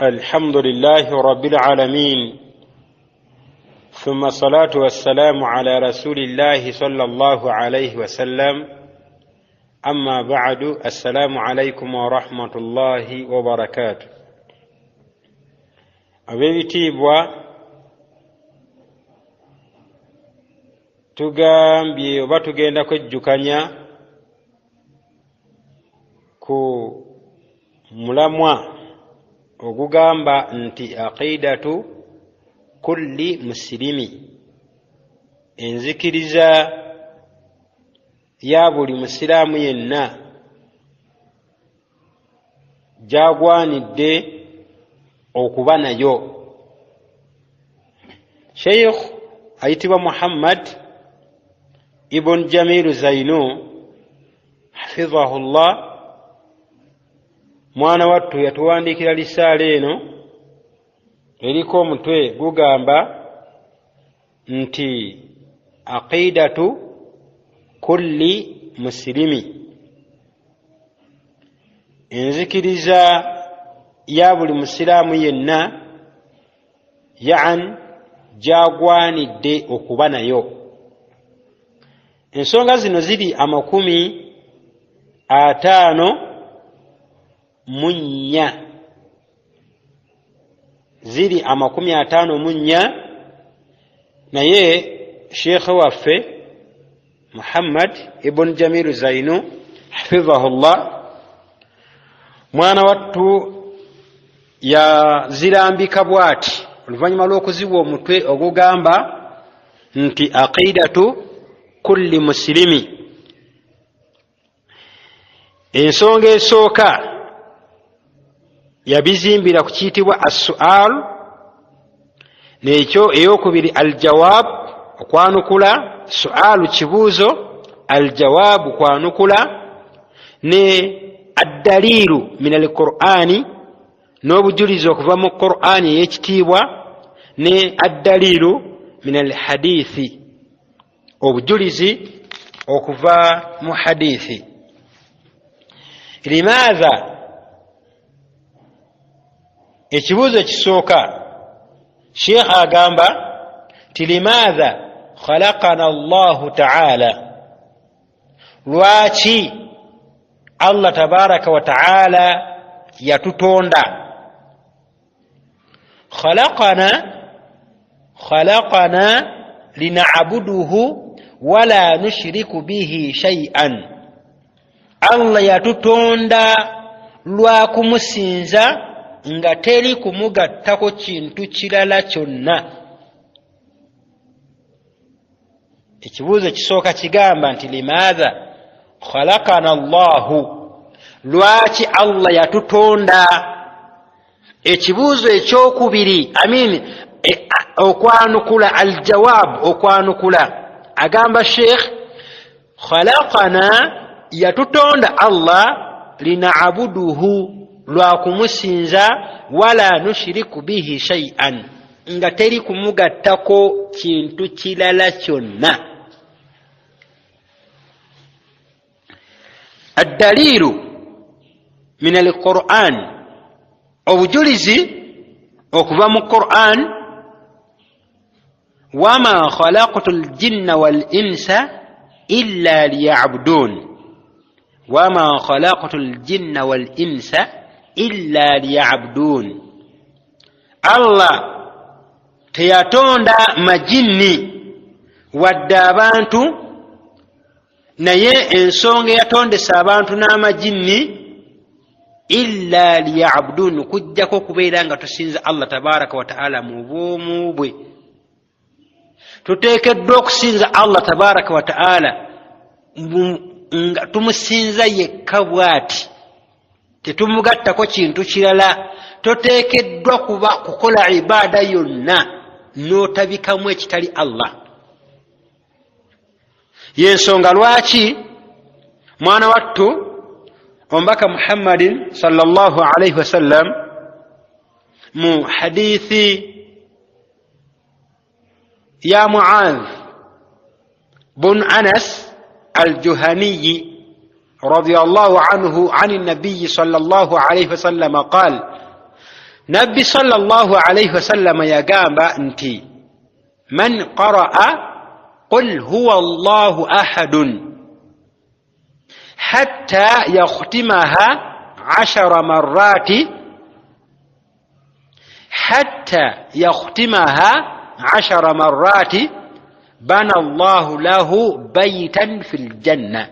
الحمد لله رب العالمين ثم الصلاة والسلام على رسول الله صلى الله عليه وسلم أما بعد السلام عليكم ورحمة الله وبركاته abebitiibwa tugambye oba tugenda kwejjukanya ku mulamwa ogugamba nti aqidatu kulli muslimi, enzikiriza ya buli musiraamu yenna gyagwanidde okuba nayo. Sheikh ayitibwa Muhammad ibn Jamil Zainu hafidhahullah, mwana wattu yatuwandiikira lisaala eno eriko omutwe gugamba nti aqidatu kulli muslimi, enzikiriza ya buli musiraamu yenna, gyagwanidde okuba nayo. Ensonga zino ziri 54, ziri 54, naye sheikh waffe Muhammad ibn Jamil Zainu hafidhahullah, mwana wattu yazirambika bwati oluvannyuma lw'okuziwa omutwe ogugamba nti aqidatu kulli muslimi. Ensonga esooka yabizimbira ku kiyitibwa as-su'al, n'ekyo eyokubiri al-jawab, okwanukula. Su'alu kibuuzo, al-jawaabu kwanukula, ne ad-dalilu min al-Qur'ani, n'obujulizi okuva mu Qur'ani ey'ekitiibwa, ne ad-dalilu min al-hadithi, obujulizi okuva mu hadithi. Limaadha, ekibuuzo ekisooka Sheikh agamba ti limaadha khalaqana Allahu ta'ala, lwaki Allah tabaraka wa ta'ala yatutonda. khalaqana lina'buduhu wala nushriku bihi shay'an, Allah yatutonda lwa kumusinza nga teri kumugattako kintu kirala kyonna. Ekibuuzo kisooka kigamba nti limaadha khalaqana Allahu, lwaki Allah yatutonda. Ekibuuzo ekyokubiri okwanukula, aljawab, okwanukula, agamba Sheikh khalaqana, yatutonda Allah lina'buduhu, lwa kumusinza, wala nushiriku bihi shay'an, nga teri kumugattako kintu kirala kyonna. Ad-dalilu min al-Qur'an, obujulizi okuva mu Qur'an. wama khalaqtu al-jinna wal-insa illa liya'budun, wama khalaqtu al-jinna wal-insa illa liya'budun. Allah teyatonda majinni wadde abantu, naye ensonga yatondesa abantu n'amajinni illa liya'budun, kujjako kubeera nga tusinza Allah tabaraka wa ta'ala mu bwomu bwe. Tuteekeddwa okusinza Allah tabaraka wa ta'ala nga tumusinza yekka bw'ati, tetumugattako kintu kirala. Toteekeddwa kukola ibaada yonna n'otabikamu ekitali Allah. Yensonga lwaki mwana wattu omubaka Muhammadin sallallahu alayhi wasallam mu hadithi ya Muadh bun Anas al-Juhani رضي الله عنه عن النبي صلى الله عليه وسلم قال nabbi sallallahu alayhi wasallam yagamba nti man qaraa qul huwa allahu ahadun hatta yakhtimaha 10 marrati hatta yakhtimaha 10 marrati bana allahu lahu baytan fil janna.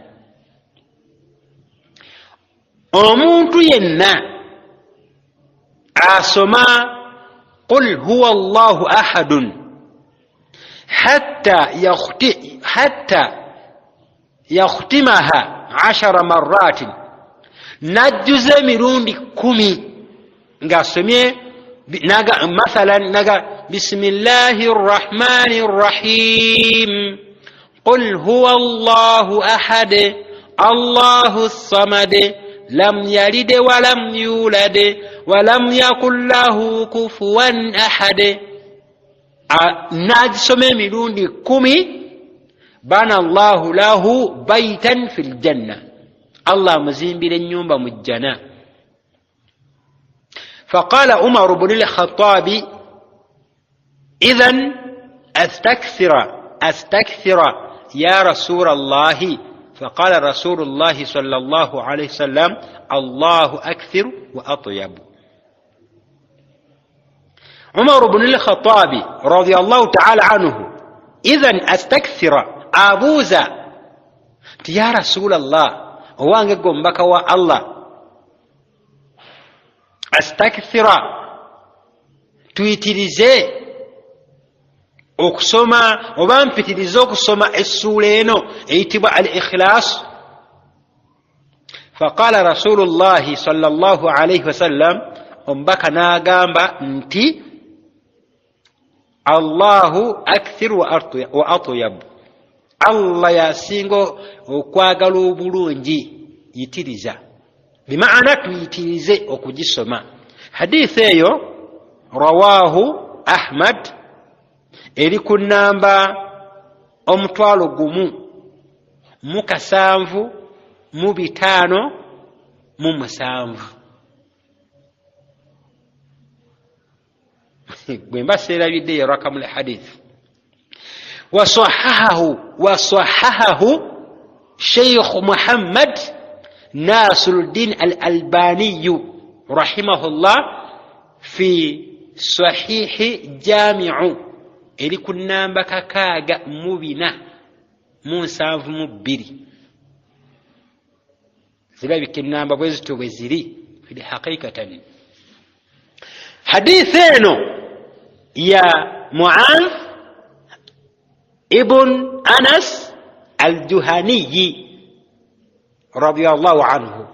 omuntu yenna asoma qul huwa allahu ahadun hatta yakhtimaha 10 marratin, najjuza emirundi 10 ng'asomye mathalan naga bismillahi rrahmani rrahim qul huwa allahu ahad allahu samad lam yalid walam yulad walam yakul lahu kufuwan ahad. najisoma emirundi 10 bana allahu lahu baytan fil janna, allah muzimbira ennyumba mu jjana. فقال عمر بن الخطاب إذن أستكثر يا رسول الله. فقال رسول الله صلى الله عليه وسلم الله أكثر وأطيب. عمر بن الخطاب رضي الله تعالى عنه إذن أستكثر أبوزا يا رسول الله وانجا قنبك والله astakthira tuyitirize okusoma oba mpitirize okusoma essuula eno eyitibwa al-ikhlas. faqala rasulullahi sallallahu alayhi wasallam, omubaka n'agamba nti allahu akthir wa atyab, allah yasinga okwagala obulungi, yitiriza bimaana tuyitirize okugisoma. hadithi eyo rawahu ahmad eri ku namba 1757 bwemba seerabidde eyo rakamu lhadith. wasahahahu sheikh muhammad Nasiruddin al-Albani rahimahullah fi sahihi jami'u eri ku namba 672 zirabika enamba bwe zito bwe ziri fili haqiqatan. hadithi eno ya Mu'adh ibn Anas al-Juhani radiyallahu anhu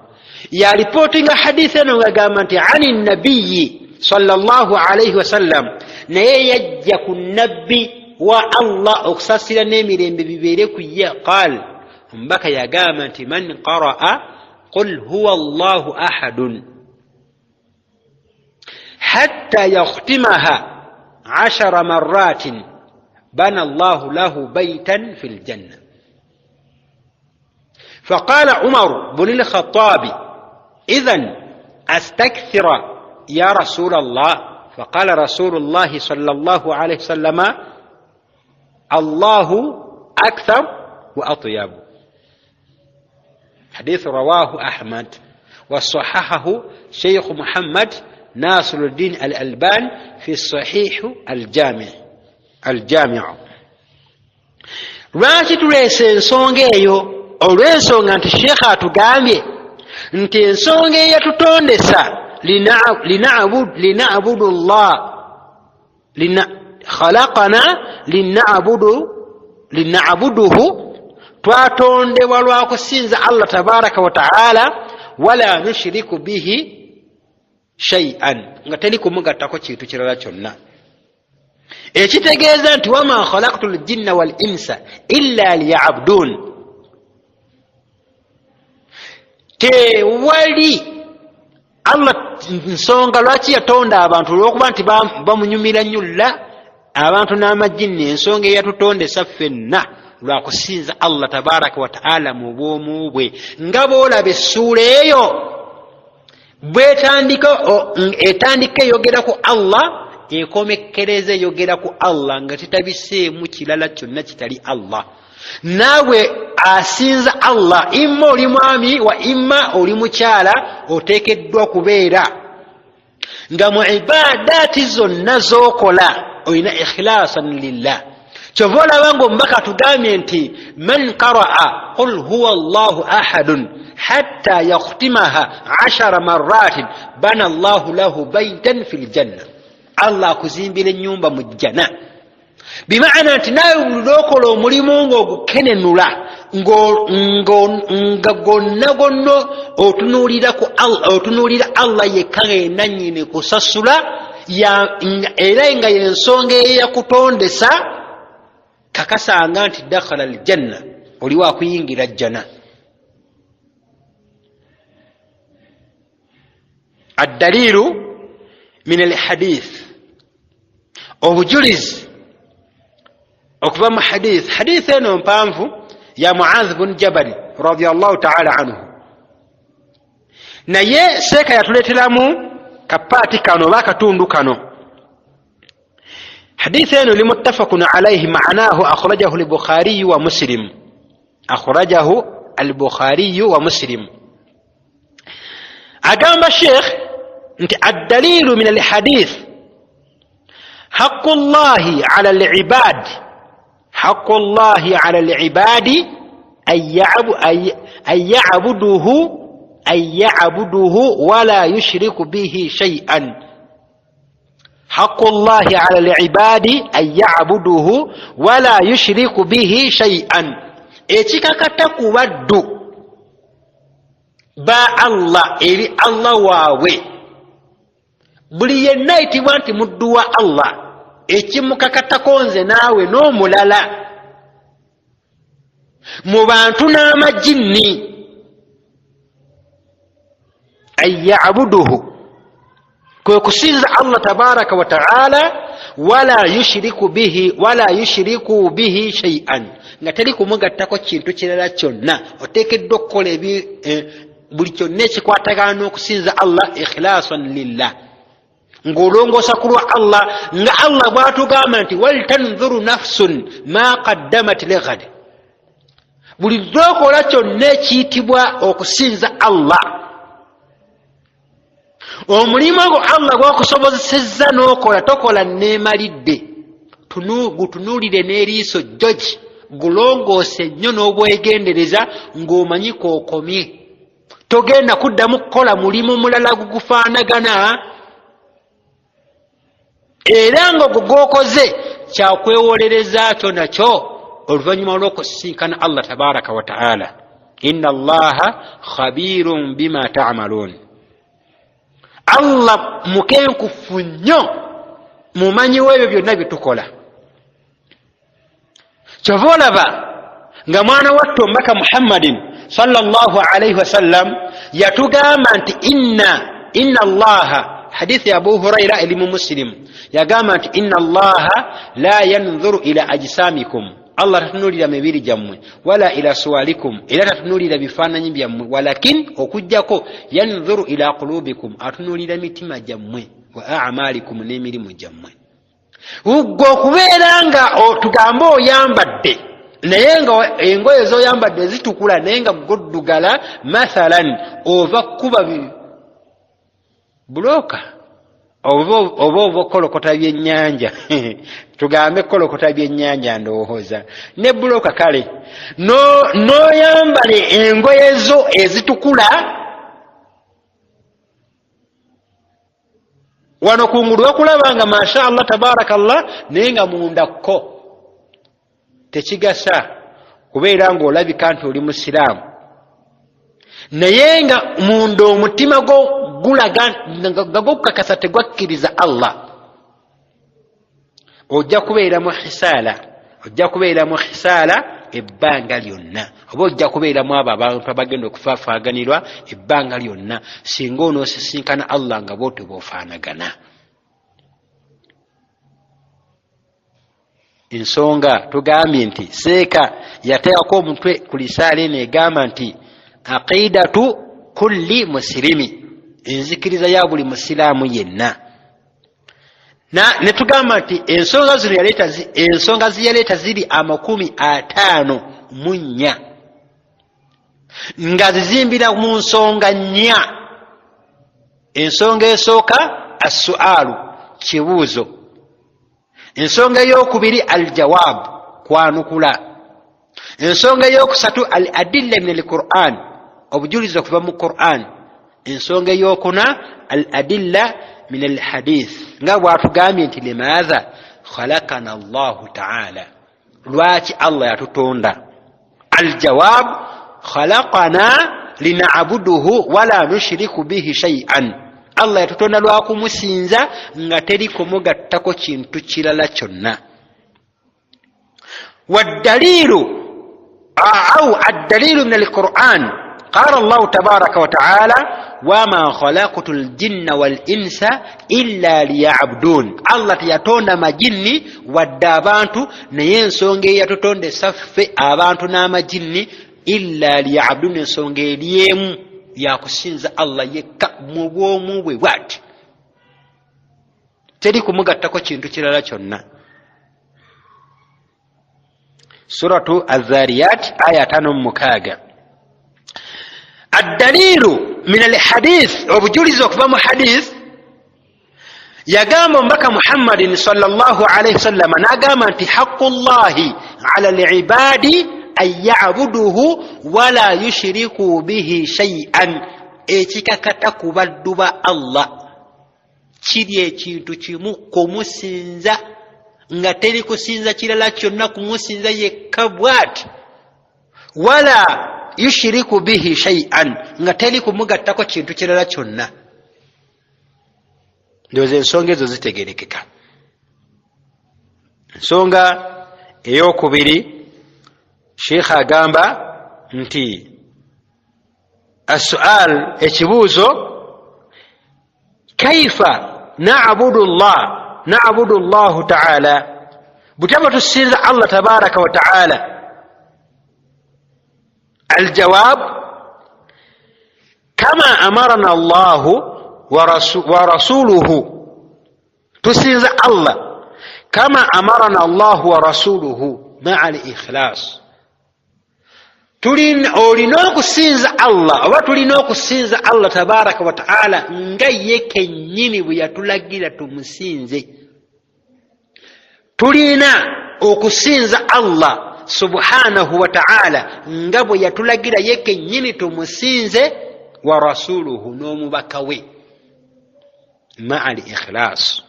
ya reportinga hadithi eno ngagamba nti ani nabiyyi sallallahu alayhi wasallam, naye yajja ku nabbi wa Allah okusasira n'emirembe bibeere ku ye. qaal, mbaka yagamba nti man qaraa qul huwa allahu ahadun hatta yakhtimaha 10 marratin bana allahu lahu baytan fil janna. فقال عمر بن الخطاب إذن أستكثر يا رسول الله. فقال رسول الله صلى الله عليه وسلم الله أكثر وأطيب. حديث رواه أحمد وصححه شيخ محمد ناصر الدين الألباني في الصحيح الجامع. lwaki tuleese ensonga eyo? olw'ensonga nti sheekha atugambye nti ensonga eyatutondesa lina'budu Allah khalaqana lina'buduhu, twatondebwa lwa kusinza Allah tabaraka wa ta'ala, wala nushiriku bihi shay'an, nga teri kumugattako kintu kirala kyonna. ekitegeeza nti wama khalaqtu ljinna wal insa illa liya'budun, tewali Allah nsonga lwaki yatonda abantu olwokuba nti bamunyumira nnyo abantu n'amajjini. ensonga eyatutondesa ffenna lwa kusinza Allah tabaraka wa ta'ala mu bwomu bwe. nga boolaba essuula eyo bwetandika etandika yogera ku Allah ekomekereze yogera ku Allah nga tetabiseemu kirala kyonna kitali Allah. Naawe asinza Allah, imma oli mwami wa imma oli mukyala, oteekeddwa kubeera nga mu ibaadaati zonna z'okola olina ikhlaasan lillah. Kyova olaba ng'omubaka tugambye nti man qara'a qul huwa Allahu ahadun hatta yakhtimaha 10 marratin bana Allahu lahu baytan fil janna. Allah akuzimbira ennyumba mu jjana. Bimaana nti naawe bulookola omulimu ng'ogukenenula nga gonna gonna otunuulira Allah yekka yenannyini kusasula era nga y'ensonga eyakutondesa, kakasanga nti dakhala aljanna, oli wakuyingira jjana. Addaliilu min alhadith, obujulizi okuva mu hadith. Hadith eno mpanvu ya Muadh bin Jabal radiyallahu ta'ala anhu, naye seeka yatuleeteramu kapaati kano oba katundu kano. حديث لمتفق عليه معناه أخرجه البخاري ومسلم. أخرجه البخاري ومسلم. أقام الشيخ الدليل من الحديث حق الله على العباد، حق الله على العباد أن يعبده ولا يشرك به شيئا. حق الله على العباد أن يعبده ولا يشرك به شيئا. ekikakata ku baddu ba Allah eri Allah waawe, buli yenna ayitibwa nti muddu wa Allah, ekimukakatako nze naawe n'omulala mu bantu n'amajinni, an ya'buduhu, kwe kusinza Allah tabaraka wa ta'ala, wala yushriku bihi shay'an, nga teri kumugattako kintu kirala kyonna. Oteekeddwa okukola buli kyonna ekikwatagana n'okusinza Allah ikhlaasan lillah, ng'olongoosa ku lwa Allah, nga Allah bw'atugamba nti waltanzuru nafsun ma qaddamat lighad. Buli lw'okola kyonna ekiyitibwa okusinza Allah, omulimu ogwo Allah gwakusobozesezza n'okola, tokola neemalidde, gutunuulire n'eriiso jjogi, gulongoose nnyo n'obwegendereza ng'omanyi kookomye. Togenda kuddamu kukola mulimu mulala gugufaanagana, era ng'ogwo gw'okoze kyakwewolereza kyo nakyo oluvannyuma olw'okusisinkana Allah tabaraka wa ta'ala. Inna Allaha khabirun bima ta'malun. Allah mukenkufu nnyo mumanyi w'ebyo byonna bye tukola. Kyova olaba nga mwana wattu omubaka Muhammadin sallallahu alayhi wasallam yatugamba nti inna Allaha, hadithi ya Abu Huraira eri mu Muslim, yagamba nti inna Allaha la yanzuru ila ajsamikum, Allah tatunulira mibiri gyammwe, wala ila suwalikum, era tatunulira bifaananyi byammwe, walakin okujjako yanzuru ila qulubikum, atunulira mitima gyammwe, wa a'malikum, n'emirimu gyammwe. Ugwo okubeera nga tugambe oyambadde naye nga engoye z'oyambadde zitukula naye nga goddugala, mathalan ova kuba buloka oba kolokota byennyanja tugambe kolokota byennyanja ndowooza ne buloka, kale n'oyambale engoye zo ezitukula, wano kungulu wakulaba nga masha Allah tabarakallah, naye nga mundakko tekigasa kubeera ng'olabika nti oli musiraamu, naye nga munda omutima gwo gulaga nga gukakasa tegwakkiriza Allah. Ojja kubeera mu hisaala ebbanga lyonna, oba ojja kubeeramu abo abantu abagenda okufaafaaganirwa ebbanga lyonna, singa onoosisinkana Allah nga bw'otyo bw'ofaanagana. Ensonga tugambye nti seeka yateekako omutwe ku lisaala eno egamba nti aqidatu kulli muslimi, enzikiriza ya buli musiraamu yenna. Ne tugamba nti ensonga ziyaleeta ziri 54 nga zizimbira mu nsonga 4. Ensonga esooka as-su'aalu, kibuuzo. Ensonga ey'okubiri al-jawaab, kwanukula. Ensonga ey'okusatu al-adilla min al-Qur'an, obujulizi okuva mu Qur'an. Ensonga ey'okuna al-adilla min al-hadith, nga bw'atugambye nti limaadha khalaqana Allahu ta'ala, lwaki Allah yatutonda. Al-jawaab khalaqana lina'buduhu wala nushriku bihi shay'an, Allah yatutonda lwakumusinza nga teri kumugattako kintu kirala kyonna. Waddaliilu au addaliilu min al-Qur'an, qala Allahu tabaraka wa ta'ala wama khalaqtu al-jinna wal-insa illa liya'budun, Allah teyatonda majinni wadde abantu, naye ensonga eyatutonda saffe abantu n'amajinni illa liya'budun, ensonga eryemu yakusinza Allah yekka mu bwomu bwe bwati, teri kumugattako kintu kirala kyonna. Suratu Az-Zariyat aya 5:6. Ad-dalilu min al-hadith, obujulizi okuva mu hadith, yagamba omubaka Muhammadin sallallahu alayhi wasallam, n'agamba nti haqqullahi ala al-ibadi an ya'buduhu wala yushriku bihi shay'an, ekikakata ku baddu ba Allah kiri ekintu kimu kumusinza nga teri kusinza kirala kyonna, kumusinza yekka bw'ati. Wala yushriku bihi shay'an, nga teri kumugattako kintu kirala kyonna. Ndowooza ensonga ezo zitegerekeka. Ensonga ey'okubiri, Sheikh agamba nti as-su'al, ekibuuzo, kaifa na'budu Allah ta'ala, butaba tusinza Allah tabaraka wa ta'ala. Al-jawab kama amarana Allah wa rasuluhu, tusinza Allah kama amarana Allah wa rasuluhu ma'a al-ikhlas. Olina okusinza Allah, oba tulina okusinza Allah tabaraka wa ta'ala nga ye kennyini bwe yatulagira tumusinze. Tulina okusinza Allah subhanahu wa ta'ala nga bwe yatulagira ye kennyini tumusinze, wa rasuluhu, n'omubaka we, ma'al ikhlas,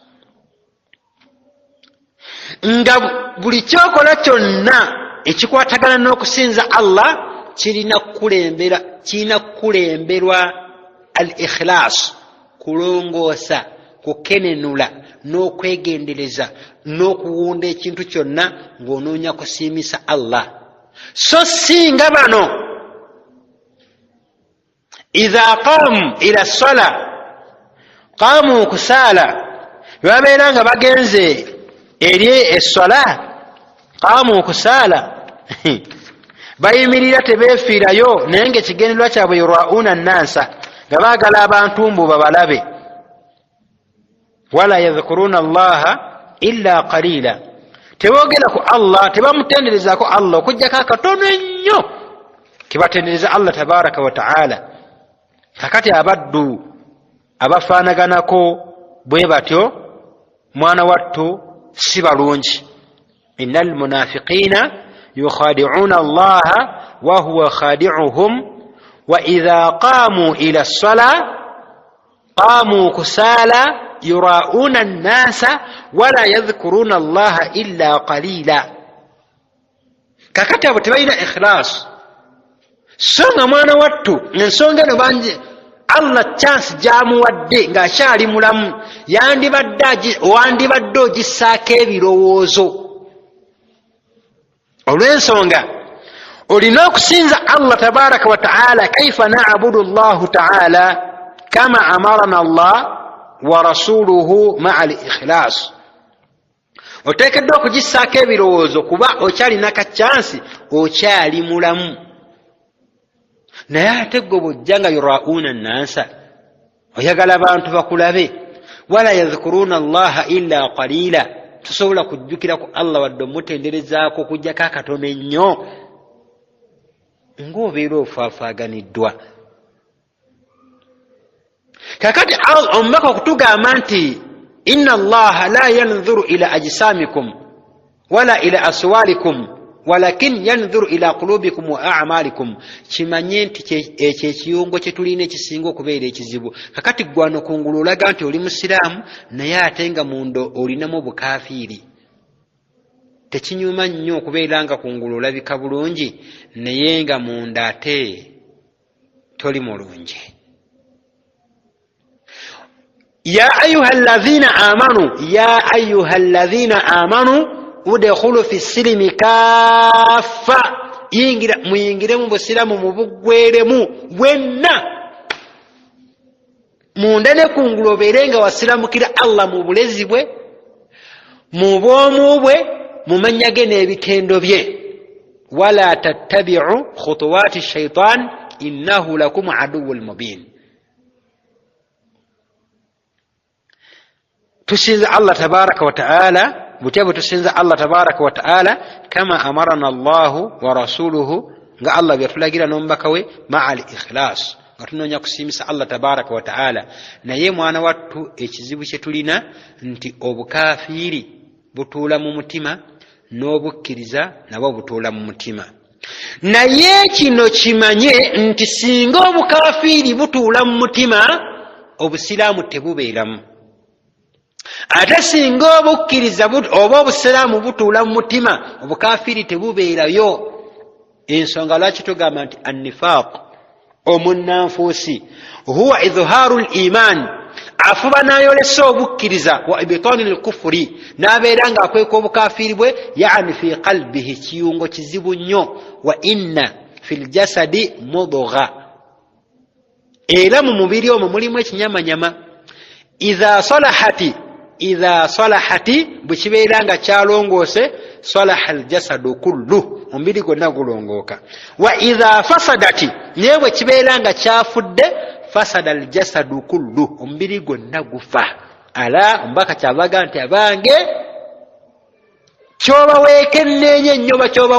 nga buli kyokola kyonna ekikwatagana n'okusinza Allah kirina kulemberwa al-ikhlas, kulongoosa, kukenenula, n'okwegendereza, n'okuwunda ekintu kyonna ng'onoonya kusiimisa Allah. So singa bano idha qaamu ila sala, qaamu kusaala, babeera nga bagenze eri essala, qaamu kusaala, bayimirira tebeefiirayo, naye ng'ekigendererwa kyabwe yura'una nnasa, nga baagala abantu mbu babalabe. Wala yadhkuruna Allaha illa qalila, teboogera ku Allah, tebamutenderezaako Allah okuggyako akatono ennyo kebatendereza Allah tabaraka wa ta'ala. Kakati abaddu abafaanaganako bwe batyo, mwana wattu si balungi. Innal munafiqina yukhadi'una Allaha wa huwa khadi'uhum wa idha qamu ila as-sala qamu kusala yura'una an-nasa wala yadhkuruna Allaha illa qalila. Kakati abo tebalina ikhlas. So nga mwana wattu ensonga eno bangi Allah chance gyamuwadde ng'akyali mulamu, wandibadde ogissaako ebirowoozo. Olw'ensonga olina okusinza Allah tabaraka wa ta'ala, kaifa na'budu Allah ta'ala kama amarana Allah wa rasuluhu ma'al ikhlas. Oteekeddwa okugissaako ebirowoozo kuba okyalina kachansi, okyali mulamu. Naye ate gwe bw'ojja nga yura'una nnasa, oyagala abantu bakulabe. Wala yadhkuruna allaha illa qalila, tusobola kujjukira ku Allah wadde omutenderezaako kujjako akatono ennyo, ng'obeera ofaafaganiddwa. Kakati omubaka okutugamba nti inna allaha la yanzuru ila ajsamikum wala ila aswarikum walakin yanzuru ila qulubikum wa a'malikum, kimanye nti ekyo ekiyungo kye tulina ekisinga okubeera ekizibu. Kakati gwano kungulu olaga nti oli musiraamu naye ate nga munda olinamu obukaafiiri. Tekinyuma nnyo okubeera nga kungulu olabika bulungi naye nga munda ate toli mulungi. Ya ayuha alladhina amanu udkhulu fi silimi kaffa, muyingire mu busiramu mubugweremu bwenna. Munda ne kungulu obeere nga wasiramukira Allah mu bulezi bwe, mu bwomu bwe, mu mannya ge n'ebitendo bye. Wala tattabi'u khutuwati shaitan innahu lakum aduwwul mubin. Tusinza Allah tabaraka wa ta'ala butyabu, tusinza Allah tabaraka wa ta'ala kama amarana Allahu wa rasuluhu, nga Allah byatulagira n'omubaka we, ma'al ikhlas, nga tunoonya kusiimisa Allah tabaraka wa ta'ala. Naye mwana wattu ekizibu kye tulina nti obukafiiri butuula mu mutima, n'obukkiriza nabwo butuula mu mutima. Naye kino kimanye nti singa obukafiiri butuula mu mutima, obusiraamu tebubeeramu. Ate singa obukkiriza oba obusiraamu butuula mu mutima, obukafiiri tebubeerayo. Ensonga lwaki tugamba nti annifaq, omunnanfuusi, huwa idhharu l-iman, afuba n'ayolesa obukkiriza, wa ibtani l-kufuri, n'abeera ng'akweka obukafiiri bwe, yaani fi qalbihi, kiyungo kizibu nnyo. Wa inna fi ljasadi mudgha, era mu mubiri omwo mulimu ekinyamanyama. idha salahati bwe kibeera nga kyalongoose, salaha aljasadu kullu, omubiri gwonna gulongooka. Wa idha fasadati, naye bwe kibeera nga kyafudde, fasada aljasadu kullu, omubiri gwonna gufa. Ala omubaka kyavaga nti abange kyoba weekenneenye nnyo kyoba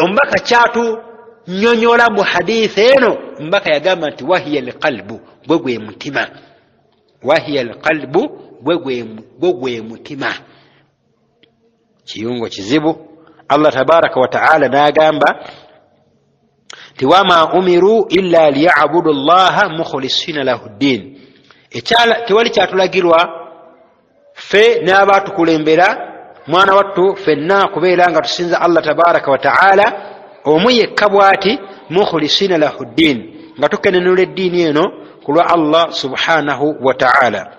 omubaka kyatu nyonyola mu hadithi eno. Omubaka yagamba nti wahiya alqalbu, gwe mutima. Wahiya alqalbu, gwe mutima, kiyungo kizibu. Allah tabaraka wa ta'ala n'agamba ti wama umiru illa liya'budu allaha mukhlisina lahu ddin. Tewali kyatulagirwa ffe n'abaatukulembera, mwana wattu ffenna, kubeera nga tusinza Allah tabaraka wa ta'ala omu yekka bw'ati, mukhlisina lahu ddin, nga tukenenula eddiini eno kulwa Allah subhanahu wa ta'ala.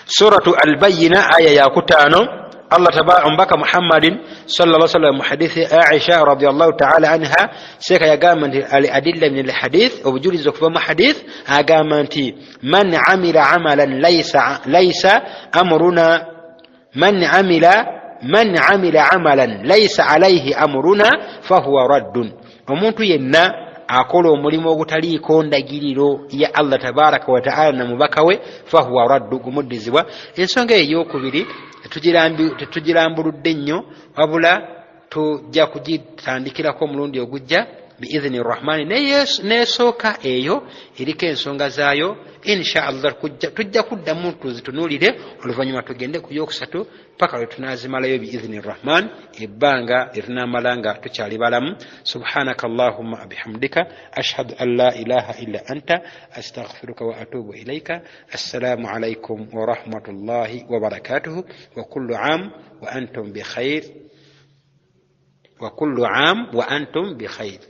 Suratu al-Bayyina aya ya 5. Allah tabaraka mbaka Muhammadin sallallahu alaihi wasallam hadithi Aisha radhiyallahu ta'ala anha, seka yagamba nti al-adilla min al-hadith, obujulizo kuva mu hadith, agamba nti man amila amalan laysa amruna, man amila amalan laysa alayhi amruna fahuwa raddun. Omuntu yenna akola omulimu ogutaliiko ndagiriro ya Allah tabaraka wa ta'ala na mubaka we, fahuwa raddu, gumuddizibwa. Ensonga ey'okubiri tetugirambuludde nnyo, wabula tujja kugitandikirako omulundi ogujja biidhni rrahmani, neesooka eyo eriko ensonga zaayo. Insha Allah tujja kuddamu tuzitunuulire, oluvannyuma tugende ku yokusatu paka lwe tunaazimalayo biidhni rrahman, ebbanga lyetunaamala nga tukyali balamu. Subhanaka allahumma bihamdika ashhadu an la ilaha illa anta astaghfiruka wa atubu ilayka. Assalamu alaykum wa rahmatullahi wa barakatuhu. Wa kullu aam wa antum bi khair.